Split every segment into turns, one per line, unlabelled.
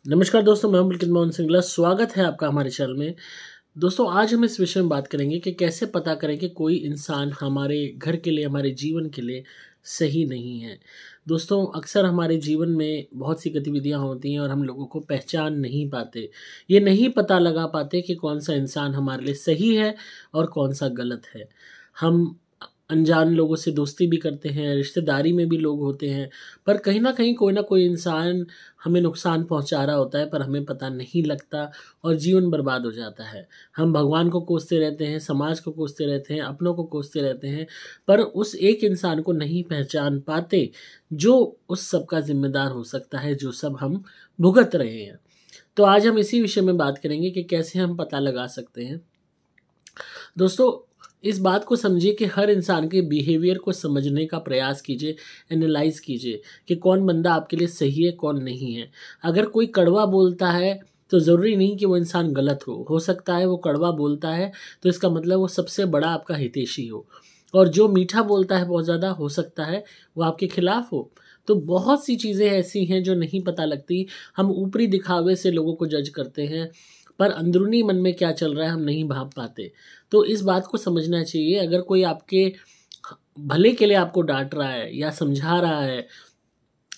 नमस्कार दोस्तों, मैं हूं पुलकित मोहन सिंगला। स्वागत है आपका हमारे चैनल में। दोस्तों, आज हम इस विषय में बात करेंगे कि कैसे पता करें कि कोई इंसान हमारे घर के लिए, हमारे जीवन के लिए सही नहीं है। दोस्तों, अक्सर हमारे जीवन में बहुत सी गतिविधियां होती हैं और हम लोगों को पहचान नहीं पाते। ये नहीं पता लगा पाते कि कौन सा इंसान हमारे लिए सही है और कौन सा गलत है। हम अनजान लोगों से दोस्ती भी करते हैं, रिश्तेदारी में भी लोग होते हैं, पर कहीं न कहीं कोई ना कोई इंसान हमें नुकसान पहुंचा रहा होता है, पर हमें पता नहीं लगता और जीवन बर्बाद हो जाता है। हम भगवान को कोसते रहते हैं, समाज को कोसते रहते हैं, अपनों को कोसते रहते हैं, पर उस एक इंसान को नहीं पहचान पाते जो उस सब का ज़िम्मेदार हो सकता है, जो सब हम भुगत रहे हैं। तो आज हम इसी विषय में बात करेंगे कि कैसे हम पता लगा सकते हैं। दोस्तों, इस बात को समझिए कि हर इंसान के बिहेवियर को समझने का प्रयास कीजिए, एनालाइज कीजिए कि कौन बंदा आपके लिए सही है, कौन नहीं है। अगर कोई कड़वा बोलता है तो ज़रूरी नहीं कि वो इंसान गलत हो सकता है वो कड़वा बोलता है तो इसका मतलब वो सबसे बड़ा आपका हितैषी हो, और जो मीठा बोलता है बहुत ज़्यादा, हो सकता है वो आपके खिलाफ हो। तो बहुत सी चीज़ें ऐसी हैं जो नहीं पता लगती। हम ऊपरी दिखावे से लोगों को जज करते हैं, पर अंदरूनी मन में क्या चल रहा है हम नहीं भाप पाते। तो इस बात को समझना चाहिए। अगर कोई आपके भले के लिए आपको डांट रहा है या समझा रहा है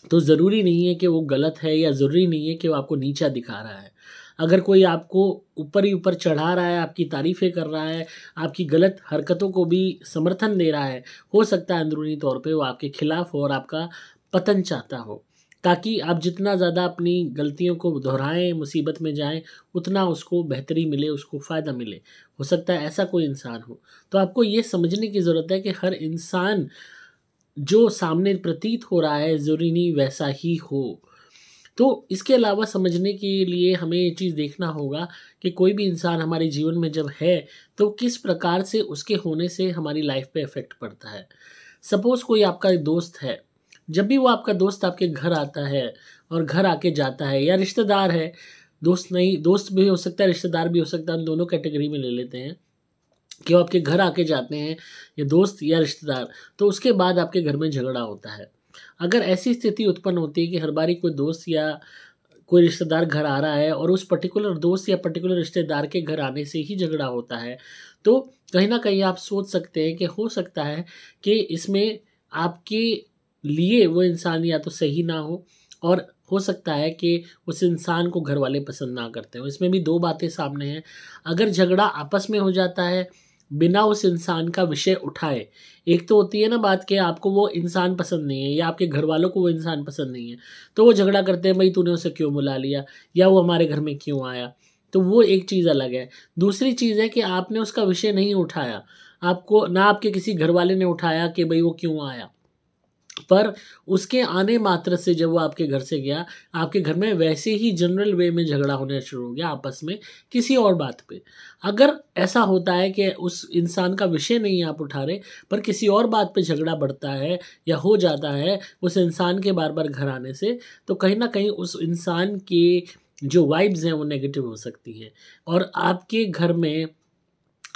तो ज़रूरी नहीं है कि वो गलत है, या ज़रूरी नहीं है कि वो आपको नीचा दिखा रहा है। अगर कोई आपको ऊपर ही ऊपर चढ़ा रहा है, आपकी तारीफ़ें कर रहा है, आपकी गलत हरकतों को भी समर्थन दे रहा है, हो सकता है अंदरूनी तौर पे वो आपके खिलाफ हो और आपका पतन चाहता हो, ताकि आप जितना ज़्यादा अपनी गलतियों को दोहराएं, मुसीबत में जाएं, उतना उसको बेहतरी मिले, उसको फ़ायदा मिले। हो सकता है ऐसा कोई इंसान हो। तो आपको ये समझने की ज़रूरत है कि हर इंसान जो सामने प्रतीत हो रहा है ज़रूरी नहीं वैसा ही हो। तो इसके अलावा समझने के लिए हमें ये चीज़ देखना होगा कि कोई भी इंसान हमारे जीवन में जब है तो किस प्रकार से उसके होने से हमारी लाइफ पे इफ़ेक्ट पड़ता है। सपोज़ कोई आपका दोस्त है, जब भी वो आपका दोस्त आपके घर आता है और घर आके जाता है, या रिश्तेदार है, दोस्त नहीं, दोस्त भी हो सकता है, रिश्तेदार भी हो सकता है, हम दोनों कैटेगरी में ले लेते हैं कि वो आपके घर आके जाते हैं, या दोस्त या रिश्तेदार, तो उसके बाद आपके घर में झगड़ा होता है। अगर ऐसी स्थिति उत्पन्न होती है कि हर बारी कोई दोस्त या कोई रिश्तेदार घर आ रहा है और उस पर्टिकुलर दोस्त या पर्टिकुलर रिश्तेदार के घर आने से ही झगड़ा होता है, तो कहीं न कहीं आप सोच सकते हैं कि हो सकता है कि इसमें आपके लिए वो इंसान या तो सही ना हो, और हो सकता है कि उस इंसान को घर वाले पसंद ना करते हो। इसमें भी 2 बातें सामने हैं। अगर झगड़ा आपस में हो जाता है बिना उस इंसान का विषय उठाए, एक तो होती है ना बात कि आपको वो इंसान पसंद नहीं है या आपके घर वालों को वो इंसान पसंद नहीं है, तो वो झगड़ा करते हैं, भाई तूने उसे क्यों बुला लिया, या वो हमारे घर में क्यों आया। तो वो एक चीज़ अलग है। दूसरी चीज़ है कि आपने उसका विषय नहीं उठाया, आपको ना आपके किसी घर वाले ने उठाया कि भाई वो क्यों आया, पर उसके आने मात्र से जब वो आपके घर से गया, आपके घर में वैसे ही जनरल वे में झगड़ा होना शुरू हो गया आपस में किसी और बात पे। अगर ऐसा होता है कि उस इंसान का विषय नहीं आप उठा रहे, पर किसी और बात पे झगड़ा बढ़ता है या हो जाता है उस इंसान के बार बार घर आने से, तो कहीं ना कहीं उस इंसान के जो वाइब्स हैं वो नेगेटिव हो सकती हैं, और आपके घर में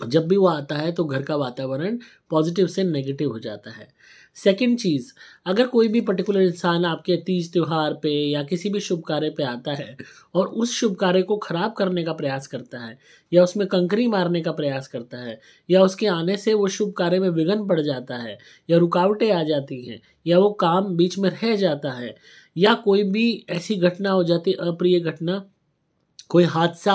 जब भी वो आता है तो घर का वातावरण पॉजिटिव से नेगेटिव हो जाता है। सेकंड चीज़, अगर कोई भी पर्टिकुलर इंसान आपके तीज त्योहार पे या किसी भी शुभ कार्य पे आता है और उस शुभ कार्य को ख़राब करने का प्रयास करता है, या उसमें कंकरी मारने का प्रयास करता है, या उसके आने से वो शुभ कार्य में विघ्न पड़ जाता है, या रुकावटें आ जाती हैं, या वो काम बीच में रह जाता है, या कोई भी ऐसी घटना हो जाती है, अप्रिय घटना, कोई हादसा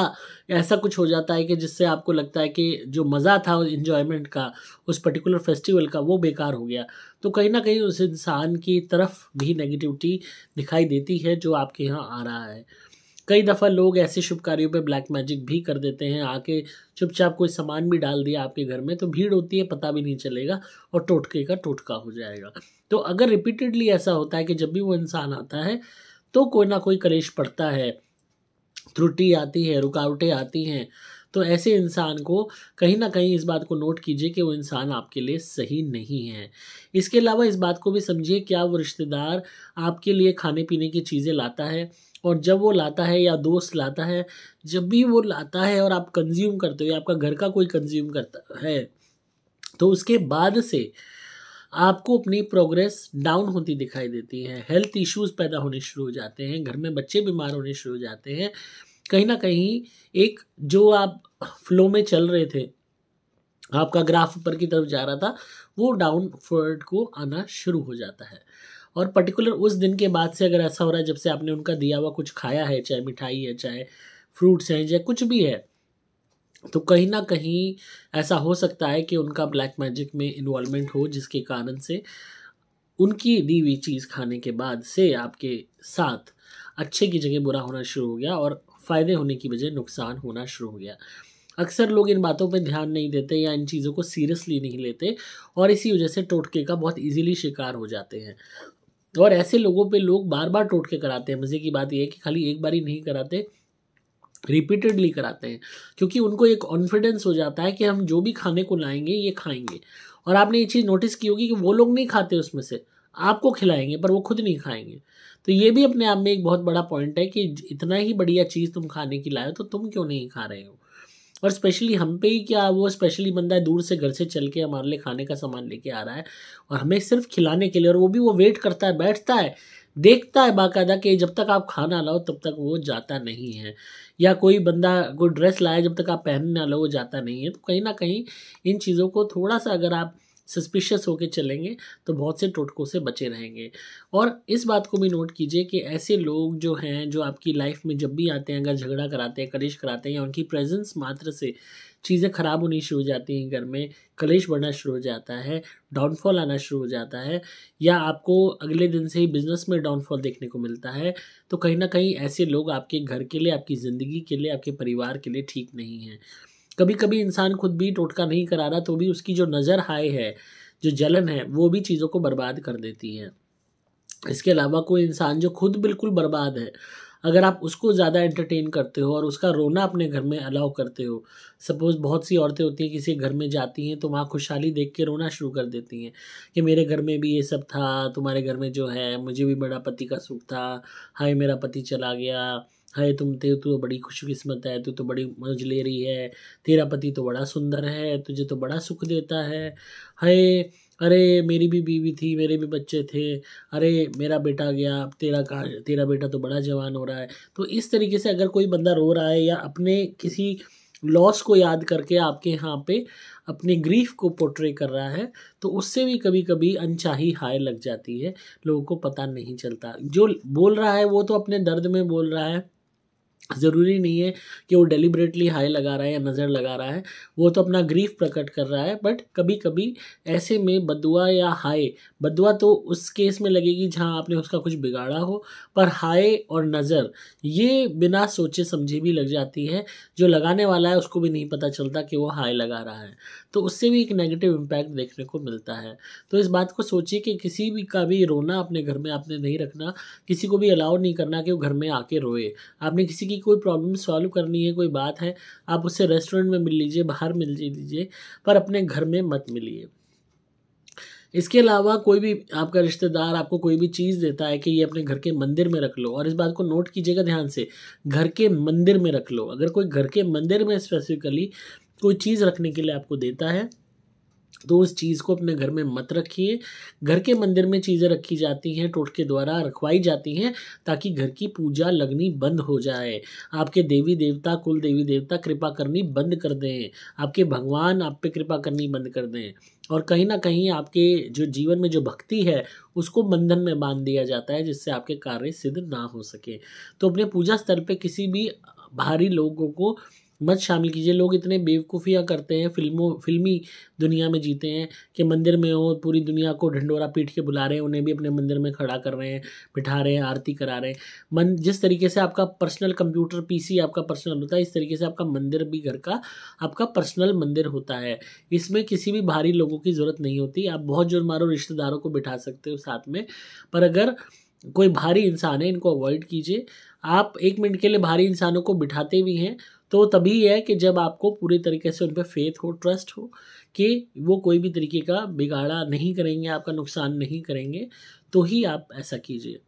ऐसा कुछ हो जाता है कि जिससे आपको लगता है कि जो मज़ा था एंजॉयमेंट का, उस पर्टिकुलर फेस्टिवल का, वो बेकार हो गया, तो कहीं ना कहीं उस इंसान की तरफ भी नेगेटिविटी दिखाई देती है जो आपके यहाँ आ रहा है। कई दफ़ा लोग ऐसे शुभ कार्यों पे ब्लैक मैजिक भी कर देते हैं, आके चुपचाप कोई सामान भी डाल दिया आपके घर में, तो भीड़ होती है, पता भी नहीं चलेगा और टोटके का टोटका हो जाएगा। तो अगर रिपीटेडली ऐसा होता है कि जब भी वो इंसान आता है तो कोई ना कोई कलेश पड़ता है, त्रुटि आती है, रुकावटें आती हैं, तो ऐसे इंसान को कहीं न कहीं इस बात को नोट कीजिए कि वो इंसान आपके लिए सही नहीं है। इसके अलावा इस बात को भी समझिए, क्या वो रिश्तेदार आपके लिए खाने-पीने की चीज़ें लाता है, और जब वो लाता है या दोस्त लाता है, जब भी वो लाता है और आप कंज़्यूम करते हो या आपका घर का कोई कंज़्यूम करता है, तो उसके बाद से आपको अपनी प्रोग्रेस डाउन होती दिखाई देती है, हेल्थ इश्यूज पैदा होने शुरू हो जाते हैं, घर में बच्चे बीमार होने शुरू हो जाते हैं। कहीं ना कहीं एक जो आप फ्लो में चल रहे थे, आपका ग्राफ ऊपर की तरफ जा रहा था, वो डाउनवर्ड को आना शुरू हो जाता है। और पर्टिकुलर उस दिन के बाद से अगर ऐसा हो रहा है जब से आपने उनका दिया हुआ कुछ खाया है, चाहे मिठाई है, चाहे फ्रूट्स हैं, चाहे कुछ भी है, तो कहीं ना कहीं ऐसा हो सकता है कि उनका ब्लैक मैजिक में इन्वॉल्वमेंट हो, जिसके कारण से उनकी दी हुई चीज़ खाने के बाद से आपके साथ अच्छे की जगह बुरा होना शुरू हो गया और फ़ायदे होने की बजाय नुकसान होना शुरू हो गया। अक्सर लोग इन बातों पर ध्यान नहीं देते या इन चीज़ों को सीरियसली नहीं लेते और इसी वजह से टोटके का बहुत इजीली शिकार हो जाते हैं। और ऐसे लोगों पे लोग बार बार टोटके कराते हैं। मज़े की बात यह है कि खाली एक बार ही नहीं कराते, रिपीटेडली कराते हैं, क्योंकि उनको एक कॉन्फिडेंस हो जाता है कि हम जो भी खाने को लाएंगे ये खाएंगे। और आपने ये चीज़ नोटिस की होगी कि वो लोग नहीं खाते उसमें से, आपको खिलाएंगे पर वो खुद नहीं खाएंगे। तो ये भी अपने आप में एक बहुत बड़ा पॉइंट है कि इतना ही बढ़िया चीज़ तुम खाने की लाए तो तुम क्यों नहीं खा रहे हो। और स्पेशली हम पे ही क्या, वो स्पेशली बंदा है दूर से घर से चल के हमारे लिए खाने का सामान लेके आ रहा है और हमें सिर्फ खिलाने के लिए, और वो भी वो वेट करता है, बैठता है, देखता है बाकायदा कि जब तक आप खाना लाओ तब तक वो जाता नहीं है। या कोई बंदा कोई ड्रेस लाए, जब तक आप पहनने ना लो वो जाता नहीं है। तो कहीं ना कहीं इन चीज़ों को थोड़ा सा अगर आप सस्पिशियस होकर चलेंगे तो बहुत से टोटकों से बचे रहेंगे। और इस बात को भी नोट कीजिए कि ऐसे लोग जो हैं, जो आपकी लाइफ में जब भी आते हैं, अगर झगड़ा कराते हैं, कलेश कराते हैं, या उनकी प्रेजेंस मात्र से चीज़ें ख़राब होनी शुरू हो जाती हैं, घर में कलेश बढ़ना शुरू हो जाता है, डाउनफॉल आना शुरू हो जाता है, या आपको अगले दिन से ही बिजनेस में डाउनफॉल देखने को मिलता है, तो कहीं ना कहीं ऐसे लोग आपके घर के लिए, आपकी ज़िंदगी के लिए, आपके परिवार के लिए ठीक नहीं है। कभी कभी इंसान खुद भी टोटका नहीं करा रहा तो भी उसकी जो नज़र हाय है, जो जलन है, वो भी चीज़ों को बर्बाद कर देती है। इसके अलावा कोई इंसान जो खुद बिल्कुल बर्बाद है, अगर आप उसको ज़्यादा एंटरटेन करते हो और उसका रोना अपने घर में अलाउ करते हो, सपोज़ बहुत सी औरतें होती हैं किसी घर में जाती हैं तो वहाँ खुशहाली देख के रोना शुरू कर देती हैं कि मेरे घर में भी ये सब था, तुम्हारे घर में जो है, मुझे भी बड़ा पति का सुख था, हाय मेरा पति चला गया, हाय तू तो बड़ी खुशकिस्मत है, तू तो बड़ी मौज ले रही है, तेरा पति तो बड़ा सुंदर है, तुझे तो बड़ा सुख देता है, हाय अरे मेरी भी बीवी थी, मेरे भी बच्चे थे, अरे मेरा बेटा गया, अब तेरा बेटा तो बड़ा जवान हो रहा है। तो इस तरीके से अगर कोई बंदा रो रहा है या अपने किसी लॉस को याद करके आपके यहाँ पे अपने ग्रीफ को पोर्ट्रे कर रहा है, तो उससे भी कभी कभी अनचाही हाय लग जाती है, लोगों को पता नहीं चलता। जो बोल रहा है वो तो अपने दर्द में बोल रहा है, ज़रूरी नहीं है कि वो डेलिबरेटली हाई लगा रहा है या नज़र लगा रहा है, वो तो अपना ग्रीफ प्रकट कर रहा है। बट कभी कभी ऐसे में बदुआ या हाय, बदुआ तो उस केस में लगेगी जहाँ आपने उसका कुछ बिगाड़ा हो, पर हाय और नज़र ये बिना सोचे समझे भी लग जाती है। जो लगाने वाला है उसको भी नहीं पता चलता कि वो हाय लगा रहा है, तो उससे भी एक नेगेटिव इम्पैक्ट देखने को मिलता है। तो इस बात को सोचिए कि किसी भी का भी रोना अपने घर में आपने नहीं रखना, किसी को भी अलाउ नहीं करना कि वो घर में आके रोए। आपने किसी की कोई प्रॉब्लम सॉल्व करनी है, कोई बात है, आप उससे रेस्टोरेंट में मिल लीजिए, बाहर मिल लीजिए, पर अपने घर में मत मिलिए। इसके अलावा कोई भी आपका रिश्तेदार आपको कोई भी चीज़ देता है कि ये अपने घर के मंदिर में रख लो, और इस बात को नोट कीजिएगा ध्यान से, घर के मंदिर में रख लो। अगर कोई घर के मंदिर में स्पेसिफिकली कोई चीज़ रखने के लिए आपको देता है तो उस चीज़ को अपने घर में मत रखिए। घर के मंदिर में चीज़ें रखी जाती हैं, टोटके द्वारा रखवाई जाती हैं, ताकि घर की पूजा लगनी बंद हो जाए, आपके देवी देवता, कुल देवी देवता कृपा करनी बंद कर दें, आपके भगवान आप पे कृपा करनी बंद कर दें, और कहीं ना कहीं आपके जो जीवन में जो भक्ति है उसको बंधन में बांध दिया जाता है, जिससे आपके कार्य सिद्ध ना हो सके। तो अपने पूजा स्थल पे किसी भी बाहरी लोगों को मत शामिल कीजिए। लोग इतने बेवकूफ़ियाँ करते हैं, फिल्मी दुनिया में जीते हैं कि मंदिर में हो, पूरी दुनिया को ढंडोरा पीट के बुला रहे हैं, उन्हें भी अपने मंदिर में खड़ा कर रहे हैं, बिठा रहे हैं, आरती करा रहे हैं। जिस तरीके से आपका पर्सनल कंप्यूटर पीसी आपका पर्सनल होता है, इस तरीके से आपका मंदिर भी घर का आपका पर्सनल मंदिर होता है। इसमें किसी भी बाहरी लोगों की ज़रूरत नहीं होती। आप बहुत जोर मारो रिश्तेदारों को बिठा सकते हो साथ में, पर अगर कोई भारी इंसान है इनको अवॉइड कीजिए। आप 1 मिनट के लिए भारी इंसानों को बिठाते भी हैं तो तभी है कि जब आपको पूरी तरीके से उन पर फेथ हो, ट्रस्ट हो कि वो कोई भी तरीके का बिगाड़ा नहीं करेंगे, आपका नुकसान नहीं करेंगे, तो ही आप ऐसा कीजिए।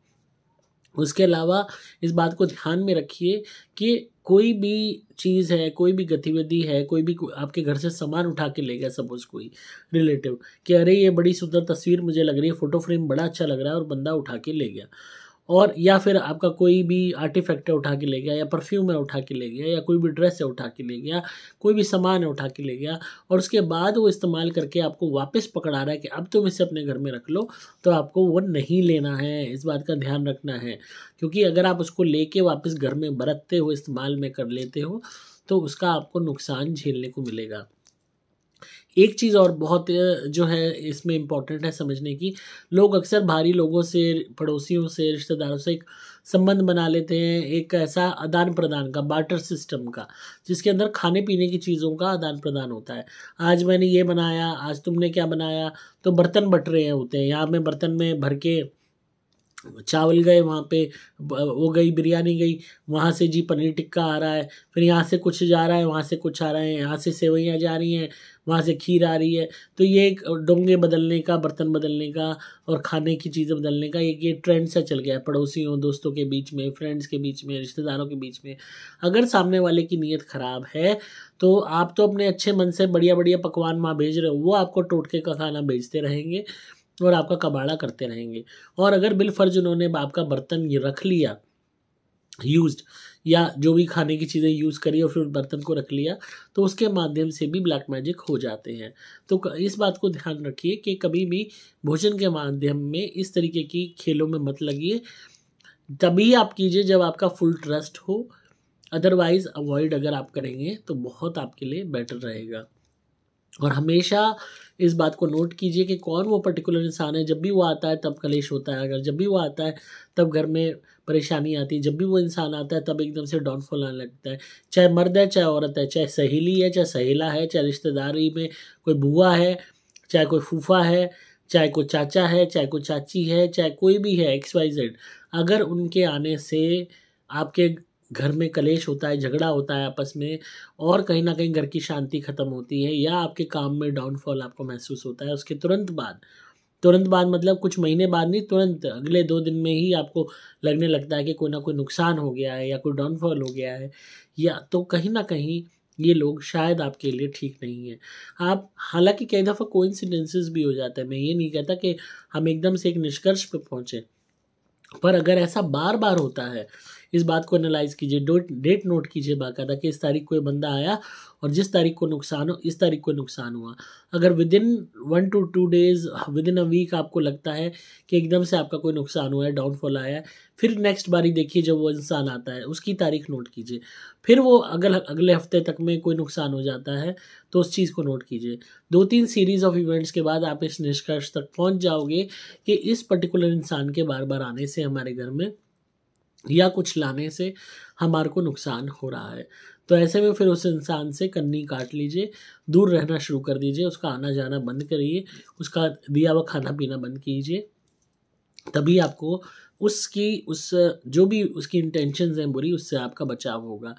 उसके अलावा इस बात को ध्यान में रखिए कि कोई भी चीज़ है, कोई भी गतिविधि है, कोई भी आपके घर से सामान उठा के ले गया, सपोज़ कोई रिलेटिव कि अरे ये बड़ी सुंदर तस्वीर मुझे लग रही है, फ़ोटो फ्रेम बड़ा अच्छा लग रहा है, और बंदा उठा के ले गया। और या फिर आपका कोई भी आर्टिफैक्ट है उठा के ले गया, या परफ्यूम है उठा के ले गया, या कोई भी ड्रेस है उठा के ले गया, कोई भी सामान है उठा के ले गया, और उसके बाद वो इस्तेमाल करके आपको वापस पकड़ा रहा है कि अब तुम इसे अपने घर में रख लो, तो आपको वो नहीं लेना है। इस बात का ध्यान रखना है, क्योंकि अगर आप उसको लेके वापस घर में बरतते हो, इस्तेमाल में कर लेते हो, तो उसका आपको नुकसान झेलने को मिलेगा। एक चीज़ और बहुत जो है इसमें इम्पॉर्टेंट है समझने की, लोग अक्सर बाहरी लोगों से, पड़ोसियों से, रिश्तेदारों से एक संबंध बना लेते हैं, एक ऐसा आदान प्रदान का, बार्टर सिस्टम का, जिसके अंदर खाने पीने की चीज़ों का आदान प्रदान होता है। आज मैंने ये बनाया, आज तुमने क्या बनाया, तो बर्तन बट रहे होते हैं। यहाँ मैं बर्तन में भर के चावल गए, वहाँ पे वो गई बिरयानी गई, वहाँ से जी पनीर टिक्का आ रहा है, फिर यहाँ से कुछ जा रहा है, वहाँ से कुछ आ रहा है, यहाँ से सेवइयाँ जा रही हैं, वहाँ से खीर आ रही है। तो ये एक डोंगे बदलने का, बर्तन बदलने का और खाने की चीज़ें बदलने का एक ये ट्रेंड सा चल गया है पड़ोसियों, दोस्तों के बीच में, फ्रेंड्स के बीच में, रिश्तेदारों के बीच में। अगर सामने वाले की नीयत ख़राब है, तो आप तो अपने अच्छे मन से बढ़िया बढ़िया पकवान वहाँ भेज रहे हो, वो आपको टोटके का खाना भेजते रहेंगे और आपका कबाड़ा करते रहेंगे। और अगर बिलफर्ज उन्होंने आपका बर्तन ये रख लिया यूज्ड, या जो भी खाने की चीज़ें यूज़ करी और फिर बर्तन को रख लिया, तो उसके माध्यम से भी ब्लैक मैजिक हो जाते हैं। तो इस बात को ध्यान रखिए कि कभी भी भोजन के माध्यम में इस तरीके की खेलों में मत लगिए। तभी आप कीजिए जब आपका फुल ट्रस्ट हो, अदरवाइज़ अवॉइड अगर आप करेंगे तो बहुत आपके लिए बेटर रहेगा। और हमेशा इस बात को नोट कीजिए कि कौन वो पर्टिकुलर इंसान है, जब भी वो आता है तब कलेश होता है, अगर जब भी वो आता है तब घर में परेशानी आती है, जब भी वो इंसान आता है तब एकदम से डाउनफॉल आने लगता है। चाहे मर्द है, चाहे औरत है, चाहे सहेली है, चाहे सहेला है, चाहे रिश्तेदारी में कोई बुआ है, चाहे कोई फूफा है, चाहे कोई चाचा है, चाहे कोई चाची है, चाहे कोई भी है, XYZ, अगर उनके आने से आपके घर में कलेश होता है, झगड़ा होता है आपस में, और कहीं न कहीं घर की शांति ख़त्म होती है, या आपके काम में डाउनफॉल आपको महसूस होता है, उसके तुरंत बाद मतलब कुछ महीने बाद नहीं, तुरंत अगले 2 दिन में ही आपको लगने लगता है कि कोई ना कोई नुकसान हो गया है या कोई डाउनफॉल हो गया है, या तो कहीं न कहीं ये लोग शायद आपके लिए ठीक नहीं है। आप हालाँकि कई दफ़ा कोइंसिडेंसेस भी हो जाता है, मैं ये नहीं कहता कि हम एकदम से एक निष्कर्ष पे पहुँचे, पर अगर ऐसा बार-बार होता है, इस बात को एनालाइज़ कीजिए, डेट नोट कीजिए बाकायदा कि इस तारीख को ये बंदा आया और जिस तारीख को नुकसान हो, इस तारीख को नुकसान हुआ। अगर within 1 to 2 days, within a week आपको लगता है कि एकदम से आपका कोई नुकसान हुआ है, डाउनफॉल आया है, फिर नेक्स्ट बारी देखिए जब वो इंसान आता है, उसकी तारीख नोट कीजिए। फिर वो अगले हफ्ते तक में कोई नुकसान हो जाता है, तो उस चीज़ को नोट कीजिए। 2-3 सीरीज़ ऑफ इवेंट्स के बाद आप इस निष्कर्ष तक पहुँच जाओगे कि इस पर्टिकुलर इंसान के बार-बार आने से हमारे घर में या कुछ लाने से हमारे को नुकसान हो रहा है। तो ऐसे में फिर उस इंसान से कन्नी काट लीजिए, दूर रहना शुरू कर दीजिए, उसका आना-जाना बंद करिए, उसका दिया हुआ खाना-पीना बंद कीजिए। तभी आपको उस जो भी उसकी इंटेंशंस हैं बुरी, उससे आपका बचाव होगा।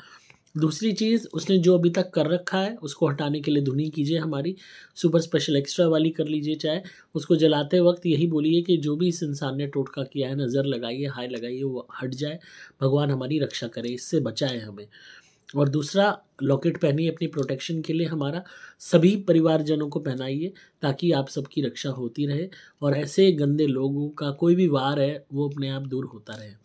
दूसरी चीज़, उसने जो अभी तक कर रखा है उसको हटाने के लिए धुनी कीजिए, हमारी सुपर स्पेशल एक्स्ट्रा वाली कर लीजिए। चाहे उसको जलाते वक्त यही बोलिए कि जो भी इस इंसान ने टोटका किया है, नज़र लगाइए, हाय लगाइए, वो हट जाए, भगवान हमारी रक्षा करे, इससे बचाए हमें। और दूसरा, लॉकेट पहनिए अपनी प्रोटेक्शन के लिए, हमारा सभी परिवारजनों को पहनाइए ताकि आप सबकी रक्षा होती रहे और ऐसे गंदे लोगों का कोई भी वार है वो अपने आप दूर होता रहे।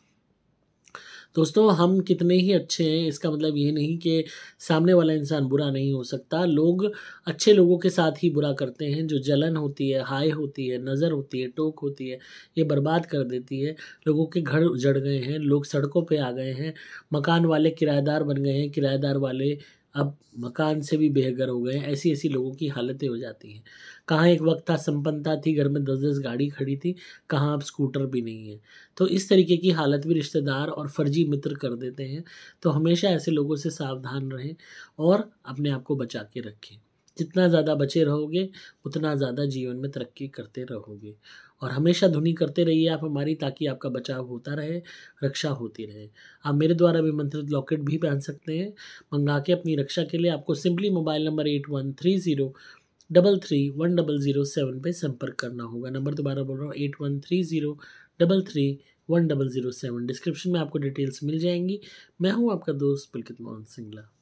दोस्तों, हम कितने ही अच्छे हैं इसका मतलब ये नहीं कि सामने वाला इंसान बुरा नहीं हो सकता। लोग अच्छे लोगों के साथ ही बुरा करते हैं। जो जलन होती है, हाय होती है, नज़र होती है, टोक होती है, ये बर्बाद कर देती है। लोगों के घर उजड़ गए हैं, लोग सड़कों पे आ गए हैं, मकान वाले किराएदार बन गए हैं, किराएदार वाले अब मकान से भी बेघर हो गए हैं। ऐसी-ऐसी लोगों की हालतें हो जाती हैं। कहाँ एक वक़्त था संपन्नता थी, घर में 10-10 गाड़ी खड़ी थी, कहाँ अब स्कूटर भी नहीं है। तो इस तरीके की हालत भी रिश्तेदार और फर्जी मित्र कर देते हैं। तो हमेशा ऐसे लोगों से सावधान रहें और अपने आप को बचा के रखें। जितना ज़्यादा बचे रहोगे, उतना ज़्यादा जीवन में तरक्की करते रहोगे। और हमेशा धुनी करते रहिए आप हमारी, ताकि आपका बचाव होता रहे, रक्षा होती रहे। आप मेरे द्वारा भी मंत्रित लॉकेट भी पहन सकते हैं। मंगा के अपनी रक्षा के लिए आपको सिंपली मोबाइल नंबर 8130331007 पे संपर्क करना होगा। नंबर दोबारा बोल रहा हूँ, 8130331007। 1007। डिस्क्रिप्शन में आपको डिटेल्स मिल जाएंगी। मैं हूं आपका दोस्त पुलकित मोहन सिंगला।